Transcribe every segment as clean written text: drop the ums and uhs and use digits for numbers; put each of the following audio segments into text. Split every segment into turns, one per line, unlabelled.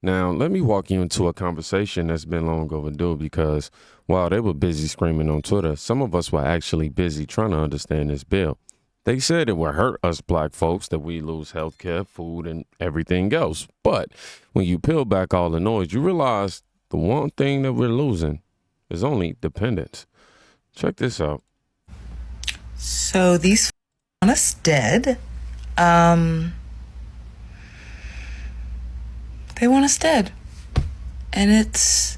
Now, let me walk you into a conversation that's been long overdue because while they were busy screaming on Twitter, some of us were actually busy trying to understand this bill. They said it would hurt us black folks that we lose health care, food, and everything else. But when you peel back all the noise, you realize the one thing that we're losing is only dependence. Check this out.
So these want us dead. They want us dead. And it's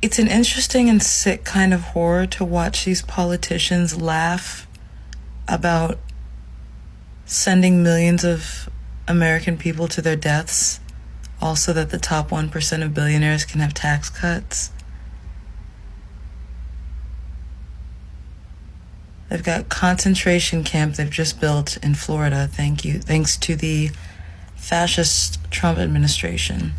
an interesting and sick kind of horror to watch these politicians laugh about sending millions of American people to their deaths, also that the top 1% of billionaires can have tax cuts. They've got concentration camp they've just built in Florida, thanks to the fascist Trump administration.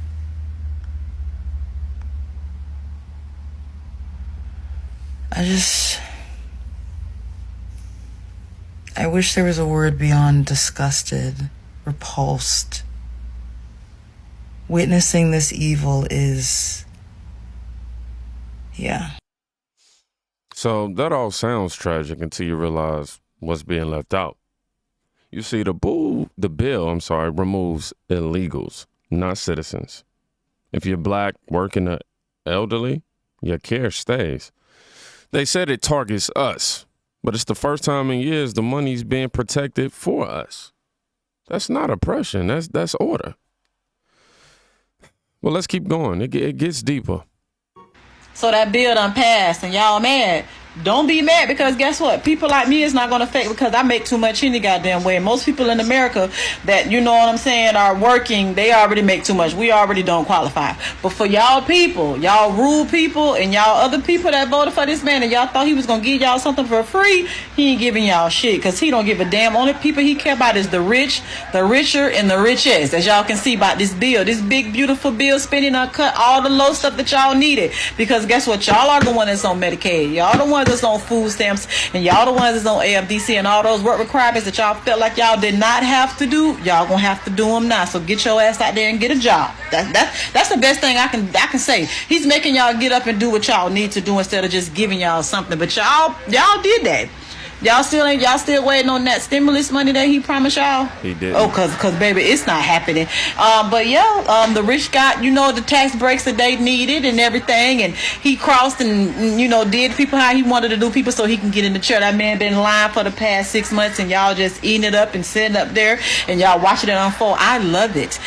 I wish there was a word beyond disgusted, repulsed. Witnessing this evil is, yeah.
So that all sounds tragic until you realize what's being left out. You see, the bill removes illegals, not citizens. If you're black, working, or elderly, your care stays. They said it targets us, but it's the first time in years the money's being protected for us. That's not oppression. That's order. Well, let's keep going. It gets deeper.
So that bill done passed and y'all mad. Don't be mad, because guess what? People like me is not going to affect, because I make too much any goddamn way. Most people in America that, you know what I'm saying, are working, they already make too much. We already don't qualify. But for y'all people, y'all rude people, and y'all other people that voted for this man, and y'all thought he was going to give y'all something for free, he ain't giving y'all shit, because he don't give a damn. Only people he care about is the rich, the richer, and the richest. As y'all can see about this bill, this big, beautiful bill, spending cut all the low stuff that y'all needed. Because guess what? Y'all are the one that's on Medicaid. Y'all the one that's on food stamps, and y'all the ones that's on AFDC, and all those work requirements that y'all felt like y'all did not have to do, y'all gonna have to do them now. So get your ass out there and get a job. That's the best thing I can say. He's making y'all get up and do what y'all need to do instead of just giving y'all something. But y'all did that. Y'all still waiting on that stimulus money that he promised y'all?
He did.
Oh, cause baby, it's not happening. But yeah, the rich got, the tax breaks that they needed and everything, and he crossed and did people how he wanted to do people so he can get in the chair. That man been lying for the past 6 months, and y'all just eating it up and sitting up there and y'all watching it unfold. I love it.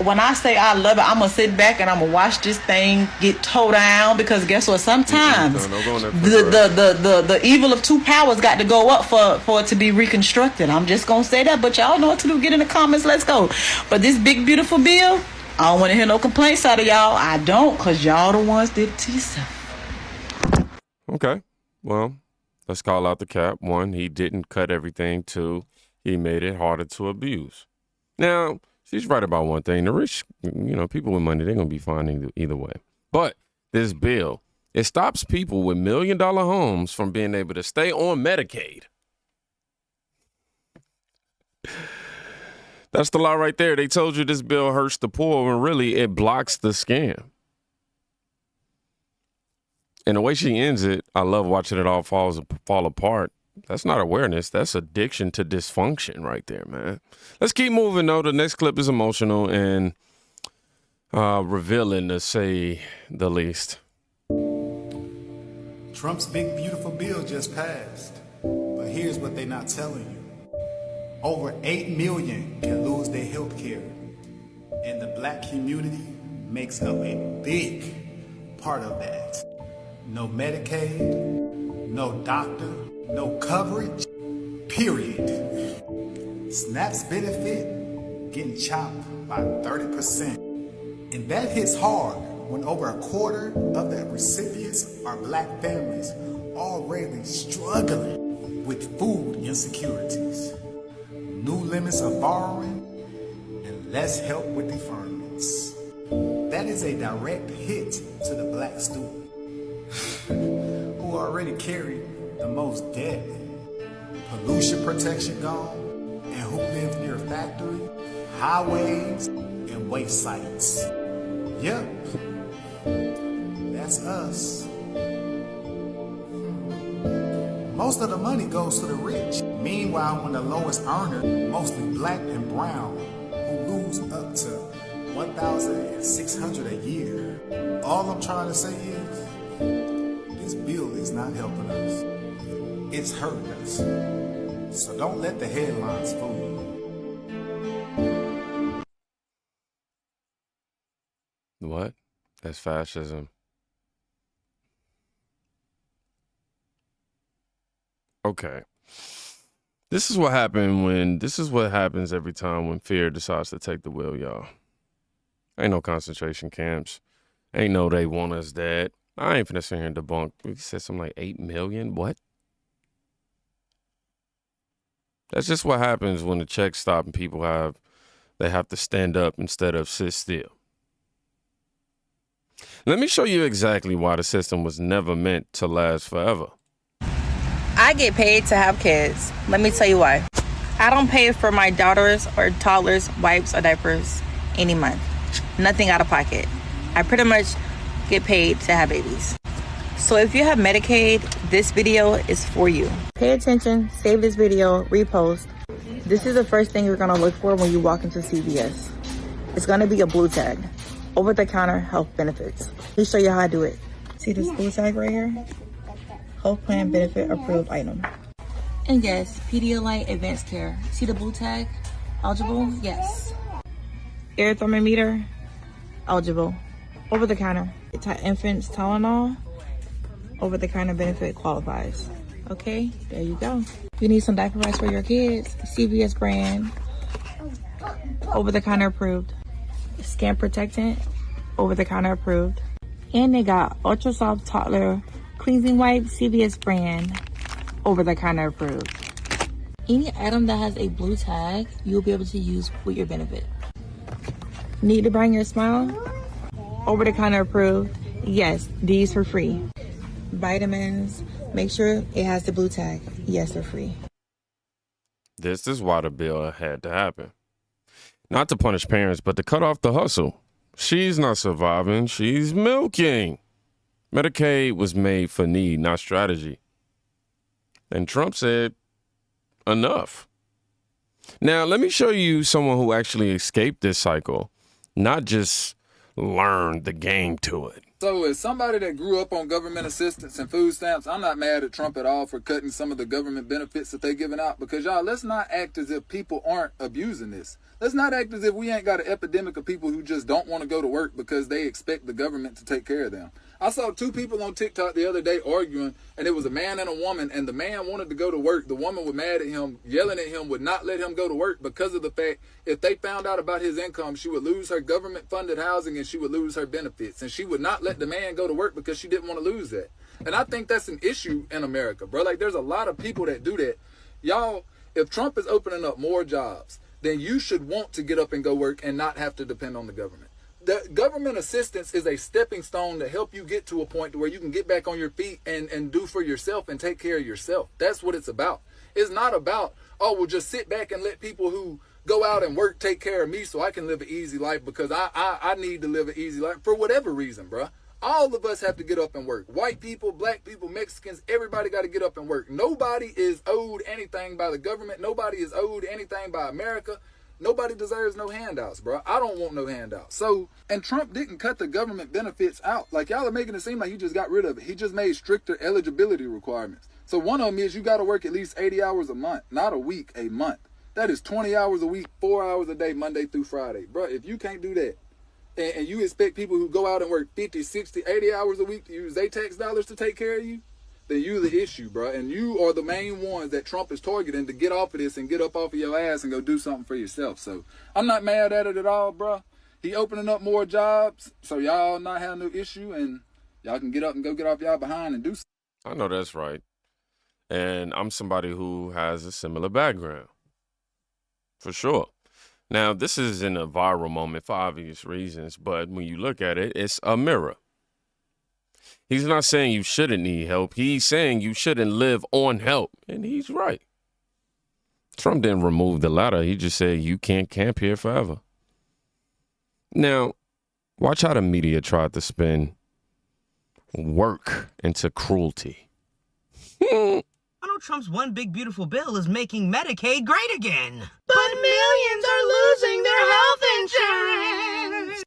When I say I love it, I'm gonna sit back and I'm gonna watch this thing get towed down, because guess what? Sometimes the evil of two powers got to go up for it to be reconstructed. I'm just gonna say that, but y'all know what to do. Get in the comments, let's go. But this big beautiful bill, I don't want to hear no complaints out of y'all. I don't, because y'all the ones did it to yourself.
Okay, well, let's call out the cap. 1, he didn't cut everything. 2, he made it harder to abuse. Now, she's right about one thing. The rich, people with money, they're going to be fine either way. But this bill, it stops people with $1 million homes from being able to stay on Medicaid. That's the law right there. They told you this bill hurts the poor when really it blocks the scam. And the way she ends it, I love watching it all fall apart. That's not awareness. That's addiction to dysfunction right there, man. Let's keep moving, though. The next clip is emotional and revealing, to say the least.
Trump's big, beautiful bill just passed. But here's what they're not telling you. Over 8 million can lose their health care. And the black community makes up a big part of that. No Medicaid, no doctor, no coverage, period. SNAP's benefit getting chopped by 30%. And that hits hard when over a quarter of the recipients are black families already struggling with food insecurities, new limits of borrowing, and less help with deferments. That is a direct hit to the black student who already carry the most debt, pollution protection gone, and who live near factory, highways, waste sites. Yep, that's us. Most of the money goes to the rich. Meanwhile, when the lowest earner, mostly black and brown, who lose up to $1,600 a year. All I'm trying to say is, this bill is not helping us. It's hurting us. So don't let the headlines fool you.
What? That's fascism. Okay. This is what happens every time when fear decides to take the wheel, y'all. Ain't no concentration camps. Ain't no they want us dead. I ain't finna sit here and debunk. We said something like 8 million. What? That's just what happens when the checks stop and people have to stand up instead of sit still. Let me show you exactly why the system was never meant to last forever.
I get paid to have kids. Let me tell you why. I don't pay for my daughters or toddlers' wipes or diapers any month. Nothing out of pocket. I pretty much get paid to have babies. So if you have Medicaid, this video is for you. Pay attention, save this video, repost. This is the first thing you're gonna look for when you walk into CVS. It's gonna be a blue tag, over-the-counter health benefits. Let me show you how I do it. See this blue tag right here? Health plan benefit approved item. And yes, Pedialyte Advanced Care. See the blue tag? Eligible? Yes. Air thermometer? Eligible. Over the counter. Infants Tylenol? Over the counter benefit qualifies. Okay, there you go. You need some diaper rights for your kids? CVS brand. Over the counter approved. Skin protectant? Over the counter approved. And they got Ultra Soft Toddler Cleansing Wipe, CVS brand, over-the-counter approved. Any item that has a blue tag, you'll be able to use with your benefit. Need to brighten your smile? Over-the-counter approved. Yes, these for free. Vitamins, make sure it has the blue tag. Yes, they're free.
This is why the bill had to happen. Not to punish parents, but to cut off the hustle. She's not surviving, she's milking. Medicaid was made for need, not strategy. And Trump said, enough. Now, let me show you someone who actually escaped this cycle, not just learned the game to it.
So as somebody that grew up on government assistance and food stamps, I'm not mad at Trump at all for cutting some of the government benefits that they're giving out, because y'all, let's not act as if people aren't abusing this. Let's not act as if we ain't got an epidemic of people who just don't want to go to work because they expect the government to take care of them. I saw two people on TikTok the other day arguing, and it was a man and a woman, and the man wanted to go to work. The woman was mad at him, yelling at him, would not let him go to work because of the fact if they found out about his income, she would lose her government-funded housing and she would lose her benefits. And she would not let the man go to work because she didn't want to lose that. And I think that's an issue in America, bro. Like, there's a lot of people that do that. Y'all, if Trump is opening up more jobs, then you should want to get up and go work and not have to depend on the government. The government assistance is a stepping stone to help you get to a point where you can get back on your feet and do for yourself and take care of yourself. That's what it's about. It's not about, oh, well, just sit back and let people who go out and work take care of me so I can live an easy life because I need to live an easy life for whatever reason, bruh. All of us have to get up and work. White people, black people, Mexicans, everybody got to get up and work. Nobody is owed anything by the government. Nobody is owed anything by America. Nobody deserves no handouts, bro. I don't want no handouts. So, and Trump didn't cut the government benefits out. Like, y'all are making it seem like he just got rid of it. He just made stricter eligibility requirements. So one of them is you got to work at least 80 hours a month, not a week, a month. That is 20 hours a week, 4 hours a day, Monday through Friday. Bro, if you can't do that, and you expect people who go out and work 50, 60, 80 hours a week to use their tax dollars to take care of you, then you the issue, bro. And you are the main ones that Trump is targeting to get off of this and get up off of your ass and go do something for yourself. So I'm not mad at it at all, bro. He opening up more jobs, so y'all not have no issue, and y'all can get up and go get off y'all behind and do something.
I know that's right. And I'm somebody who has a similar background. For sure. Now, this isn't a viral moment for obvious reasons, but when you look at it, it's a mirror. He's not saying you shouldn't need help. He's saying you shouldn't live on help. And he's right. Trump didn't remove the ladder. He just said you can't camp here forever. Now, watch how the media tried to spin work into cruelty.
Donald Trump's one big beautiful bill is making Medicaid great again. But millions are losing their health insurance.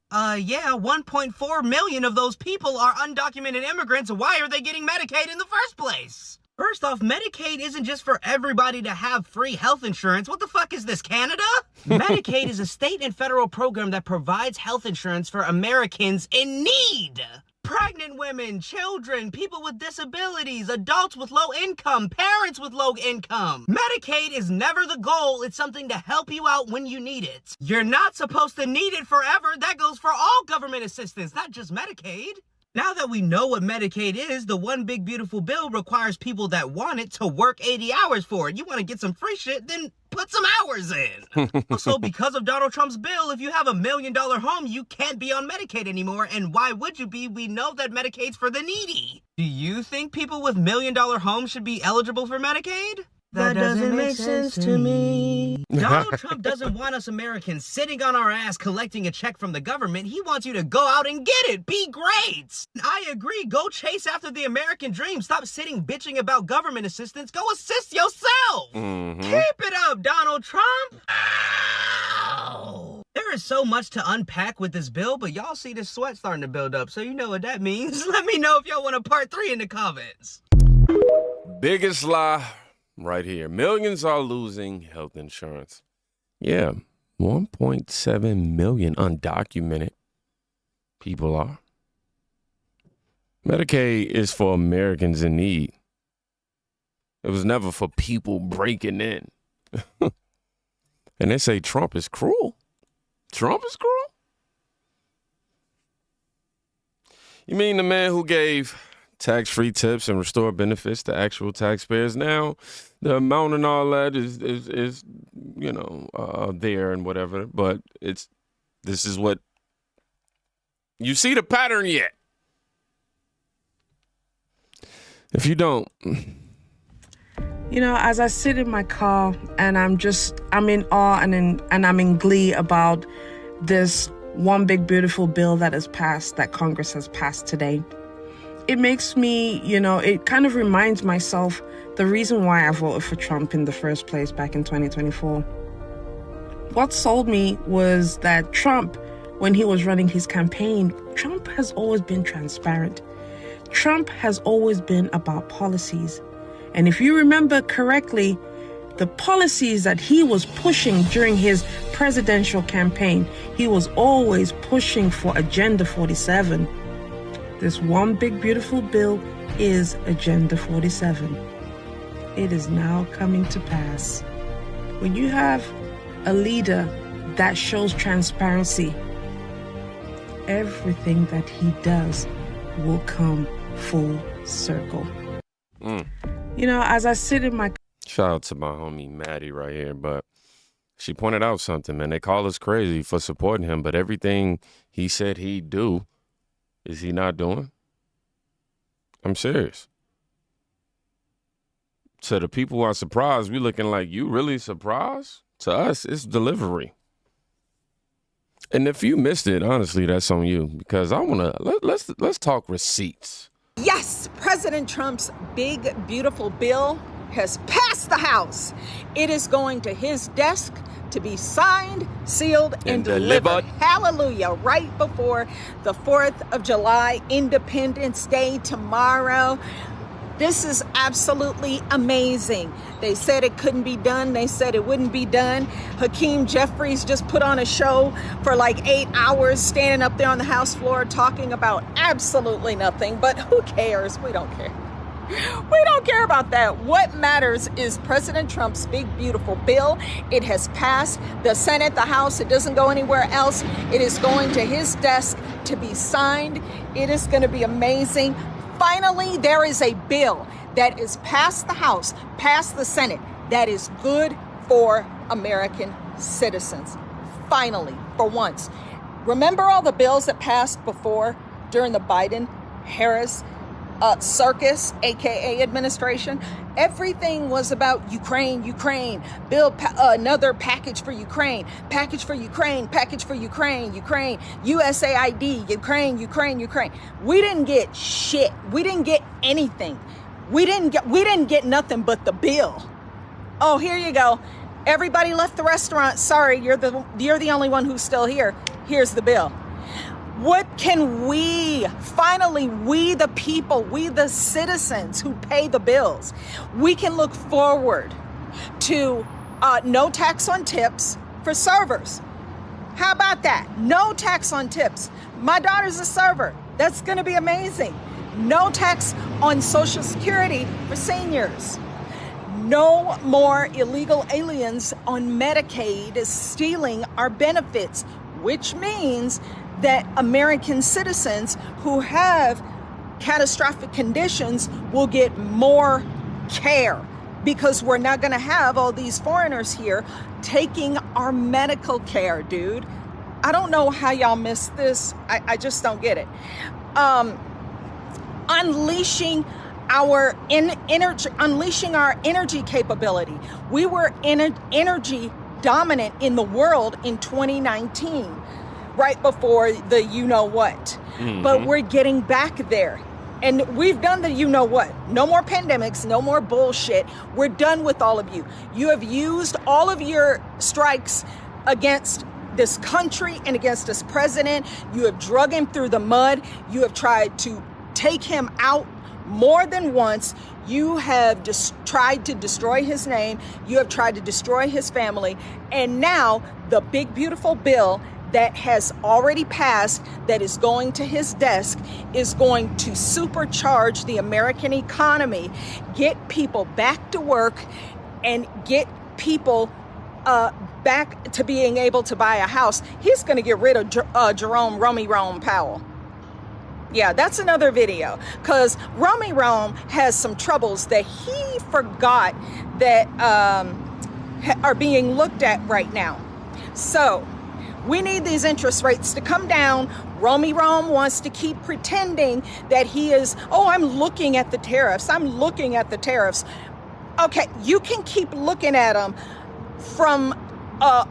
Yeah, 1.4 million of those people are undocumented immigrants. Why are they getting Medicaid in the first place? First off, Medicaid isn't just for everybody to have free health insurance. What the fuck is this, Canada? Medicaid is a state and federal program that provides health insurance for Americans in need. Pregnant women, children, people with disabilities, adults with low income, parents with low income. Medicaid is never the goal. It's something to help you out when you need it. You're not supposed to need it forever. That goes for all government assistance, not just Medicaid. Now that we know what Medicaid is, the one big beautiful bill requires people that want it to work 80 hours for it. You want to get some free shit, then put some hours in. Also, because of Donald Trump's bill, if you have $1 million home, you can't be on Medicaid anymore. And why would you be? We know that Medicaid's for the needy. Do you think people with $1 million homes should be eligible for Medicaid? That doesn't make sense to me. Donald Trump doesn't want us Americans sitting on our ass collecting a check from the government. He wants you to go out and get it. Be great. I agree. Go chase after the American dream. Stop sitting bitching about government assistance. Go assist yourself. Keep it up, Donald Trump. Ow. There is so much to unpack with this bill, but y'all see this sweat starting to build up, so you know what that means. Let me know if y'all want a part 3 in the comments.
Biggest lie right here. Millions are losing health insurance. Yeah, 1.7 million undocumented people are. Medicaid is for Americans in need. It was never for people breaking in. And they say Trump is cruel. Trump is cruel? You mean the man who gave tax-free tips and restored benefits to actual taxpayers? Now, the amount and all that is there and whatever, but this is what you see the pattern yet. If you don't,
you know, as I sit in my car and I'm in awe and I'm in glee about this one big beautiful bill that has passed, that Congress has passed today. It makes me, it kind of reminds myself the reason why I voted for Trump in the first place back in 2024. What sold me was that Trump, when he was running his campaign, Trump has always been transparent. Trump has always been about policies. And if you remember correctly, the policies that he was pushing during his presidential campaign, he was always pushing for Agenda 47. This one big beautiful bill is Agenda 47. It is now coming to pass. When you have a leader that shows transparency, everything that he does will come full circle. As I sit in my...
Shout out to my homie Maddie right here, but she pointed out something, man. They call us crazy for supporting him, but everything he said he'd do, is he not doing? I'm serious. To the people who are surprised, we looking like, you really surprised? To us, it's delivery. And if you missed it, honestly, that's on you, because I want to, let's talk receipts.
Yes, President Trump's big, beautiful bill has passed the House. It is going to his desk to be signed, sealed, and delivered. Hallelujah. Right before the 4th of July, Independence Day tomorrow. This is absolutely amazing. They said it couldn't be done. They said it wouldn't be done. Hakeem Jeffries just put on a show for like 8 hours, standing up there on the House floor talking about absolutely nothing. But who cares? We don't care. We don't care about that. What matters is President Trump's big, beautiful bill. It has passed the Senate, the House. It doesn't go anywhere else. It is going to his desk to be signed. It is going to be amazing. Finally, there is a bill that is past the House, past the Senate, that is good for American citizens. Finally, for once. Remember all the bills that passed before during the Biden-Harris circus, aka administration. Everything was about Ukraine, Ukraine, build another package for Ukraine, package for Ukraine, package for Ukraine, Ukraine, USAID, Ukraine, Ukraine, Ukraine. We didn't get shit. We didn't get anything. We didn't get nothing but the bill. Oh, here you go. Everybody left the restaurant. Sorry, you're the only one who's still here. Here's the bill. What can we the people, we the citizens who pay the bills, we can look forward to no tax on tips for servers. How about that? No tax on tips. My daughter's a server. That's going to be amazing. No tax on Social Security for seniors. No more illegal aliens on Medicaid stealing our benefits, which means that American citizens who have catastrophic conditions will get more care, because we're not going to have all these foreigners here taking our medical care, dude. I don't know how y'all missed this. I just don't get it. Unleashing our energy capability. We were energy dominant in the world in 2019. Right before the you-know-what. But we're getting back there. And we've done the you-know-what. No more pandemics, no more bullshit. We're done with all of you. You have used all of your strikes against this country and against this president. You have drug him through the mud. You have tried to take him out more than once. You have tried to destroy his name. You have tried to destroy his family. And now the big, beautiful bill that has already passed, that is going to his desk, is going to supercharge the American economy, get people back to work, and get people back to being able to buy a house. He's going to get rid of Jerome Powell. Yeah, that's another video, because Romy Rome has some troubles that he forgot that are being looked at right now. So we need these interest rates to come down. Romy Rome wants to keep pretending that he is, I'm looking at the tariffs. I'm looking at the tariffs. Okay, you can keep looking at them from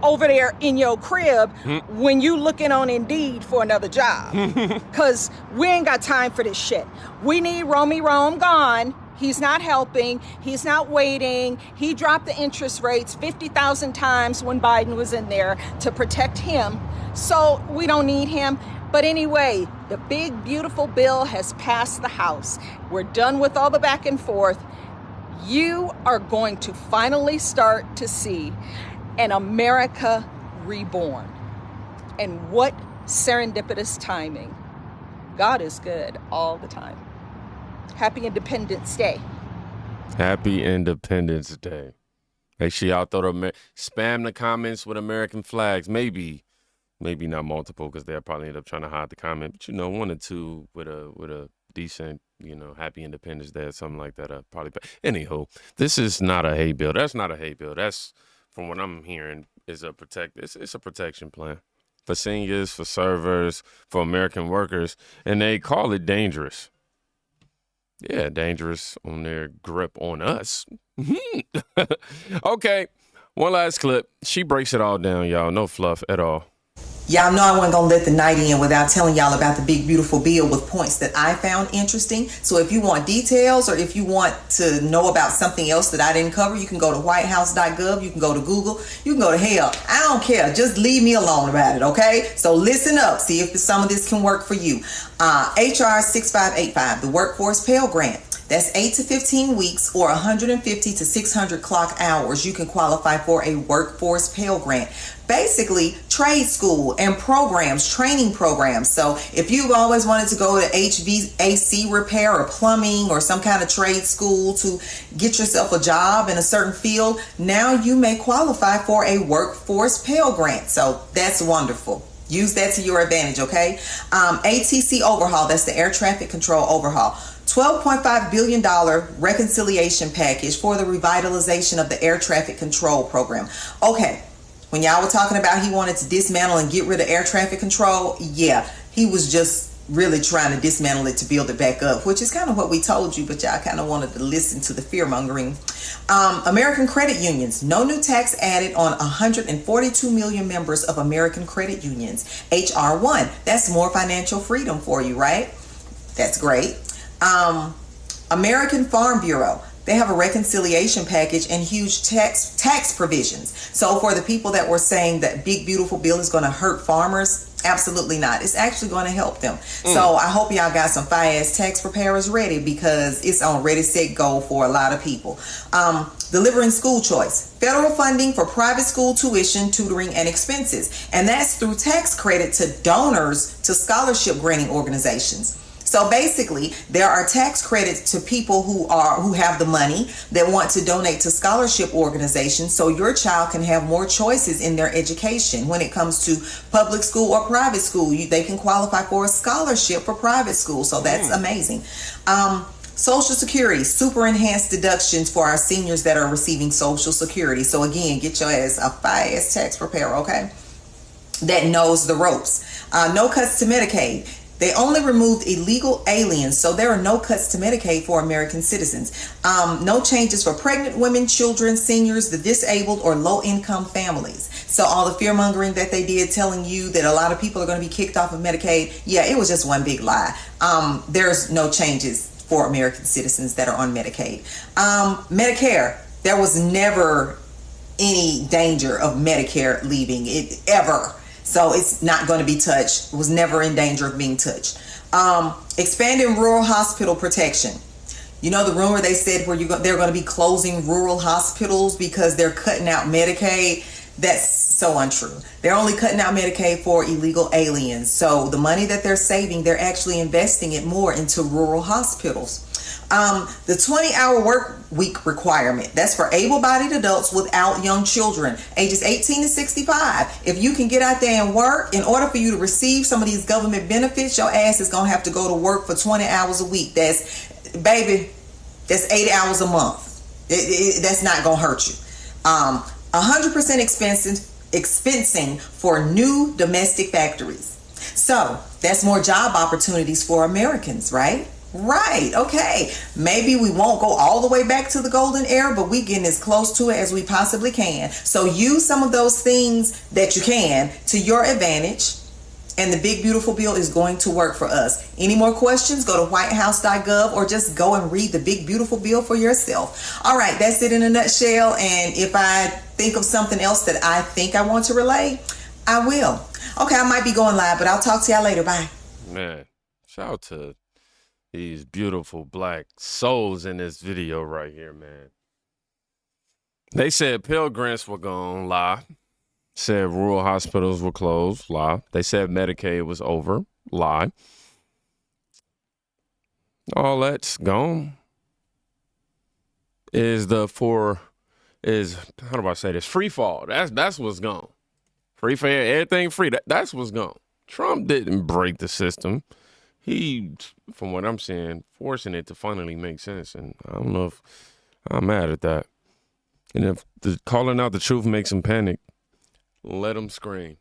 over there in your crib when you looking on Indeed for another job. Because we ain't got time for this shit. We need Romy Rome gone. He's not helping. He's not waiting. He dropped the interest rates 50,000 times when Biden was in there to protect him. So we don't need him. But anyway, the big, beautiful bill has passed the House. We're done with all the back and forth. You are going to finally start to see an America reborn. And what serendipitous timing. God is good all the time. Happy Independence Day.
Happy Independence Day. Make sure y'all spam the comments with American flags. Maybe not multiple, because they'll probably end up trying to hide the comment. But one or two with a decent, Happy Independence Day or something like that. Probably. Anywho, this is not a hate bill. That's not a hate bill. That's, from what I'm hearing, is it's a protection plan for seniors, for servers, for American workers, and they call it dangerous. Yeah, dangerous on their grip on us. Okay, one last clip. She breaks it all down, y'all. No fluff at all.
Y'all know I wasn't going to let the night in without telling y'all about the big, beautiful bill with points that I found interesting. So if you want details, or if you want to know about something else that I didn't cover, you can go to whitehouse.gov. You can go to Google. You can go to hell. I don't care. Just leave me alone about it, okay? So listen up. See if some of this can work for you. HR 6585, the Workforce Pell Grant. That's 8 to 15 weeks or 150 to 600 clock hours. You can qualify for a Workforce Pell Grant. Basically, trade school and programs, training programs. So if you've always wanted to go to HVAC repair or plumbing or some kind of trade school to get yourself a job in a certain field, now you may qualify for a Workforce Pell Grant. So that's wonderful. Use that to your advantage, okay? ATC overhaul, that's the air traffic control overhaul. $12.5 billion reconciliation package for the revitalization of the air traffic control program. Okay, when y'all were talking about he wanted to dismantle and get rid of air traffic control, yeah, he was just really trying to dismantle it to build it back up, which is kind of what we told you, but y'all kind of wanted to listen to the fear mongering. American credit unions, no new tax added on 142 million members of American credit unions. HR 1, that's more financial freedom for you, right? That's great. American Farm Bureau, they have a reconciliation package and huge tax provisions. So for the people that were saying that big beautiful bill is going to hurt farmers, absolutely not. It's actually going to help them. So I hope y'all got some fire-ass tax preparers ready, because it's on ready, set, go for a lot of people. Delivering school choice, federal funding for private school tuition, tutoring, and expenses. And that's through tax credit to donors to scholarship granting organizations. So basically, there are tax credits to people who have the money that want to donate to scholarship organizations, so your child can have more choices in their education. When it comes to public school or private school, they can qualify for a scholarship for private school. So that's amazing. Social Security, super enhanced deductions for our seniors that are receiving Social Security. So again, get your ass a fire-ass tax preparer, okay? That knows the ropes. No cuts to Medicaid. They only removed illegal aliens, so there are no cuts to Medicaid for American citizens. No changes for pregnant women, children, seniors, the disabled, or low-income families. So all the fear-mongering that they did, telling you that a lot of people are going to be kicked off of Medicaid, yeah, it was just one big lie. There's no changes for American citizens that are on Medicaid. Medicare, there was never any danger of Medicare leaving it ever. So it's not going to be touched. It was never in danger of being touched. Expanding rural hospital protection. You know the rumor they said where they're going to be closing rural hospitals because they're cutting out Medicaid? That's so untrue. They're only cutting out Medicaid for illegal aliens. So the money that they're saving, they're actually investing it more into rural hospitals. The 20-hour work week requirement, that's for able-bodied adults without young children, ages 18 to 65. If you can get out there and work, in order for you to receive some of these government benefits, your ass is going to have to go to work for 20 hours a week. That's 80 hours a month. That's not going to hurt you. 100% expensing for new domestic factories. So that's more job opportunities for Americans, right? Right. Okay. Maybe we won't go all the way back to the golden era, but we getting as close to it as we possibly can. So use some of those things that you can to your advantage, and the big beautiful bill is going to work for us. Any more questions? Go to whitehouse.gov or just go and read the big beautiful bill for yourself. All right, that's it in a nutshell. And if I think of something else that I think I want to relay, I will. Okay, I might be going live, but I'll talk to y'all later. Bye.
Man, shout out to these beautiful black souls in this video right here, man. They said Pell Grants were gone, lie. Said rural hospitals were closed, lie. They said Medicaid was over, lie. All that's gone. How do I say this? Free fall. That's what's gone. Free for everything free. That's what's gone. Trump didn't break the system. He, from what I'm saying, forcing it to finally make sense. And I don't know if I'm mad at that. And if calling out the truth makes them panic, let them scream.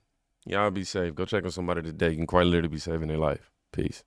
Y'all be safe. Go check on somebody today. You can quite literally be saving their life. Peace.